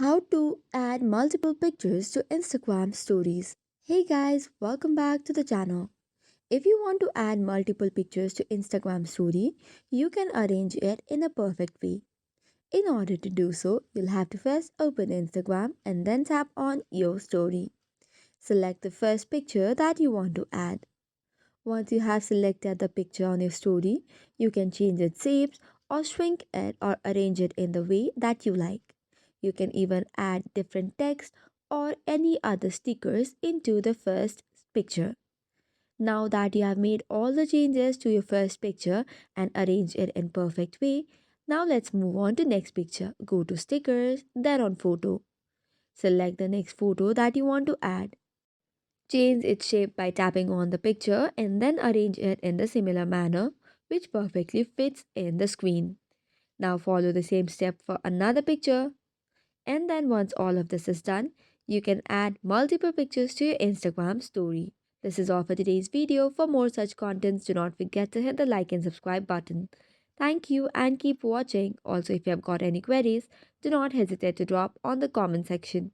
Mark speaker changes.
Speaker 1: How to add multiple pictures to Instagram stories. Hey guys, welcome back to the channel. If you want to add multiple pictures to Instagram story, you can arrange it in a perfect way. In order to do so, you'll have to first open Instagram and then tap on your story. Select the first picture that you want to add. Once you have selected the picture on your story, you can change its shapes or shrink it or arrange it in the way that you like. You can even add different text or any other stickers into the first picture. Now that you have made all the changes to your first picture and arranged it in perfect way, now let's move on to next picture. Go to stickers, then on photo. Select the next photo that you want to add. Change its shape by tapping on the picture and then arrange it in the similar manner which perfectly fits in the screen. Now follow the same step for another picture, and then once all of this is done, you can add multiple pictures to your Instagram story. This is all for today's video. For more such contents, do not forget to hit the like and subscribe button. Thank you and keep watching. Also, if you have got any queries, do not hesitate to drop on the comment section.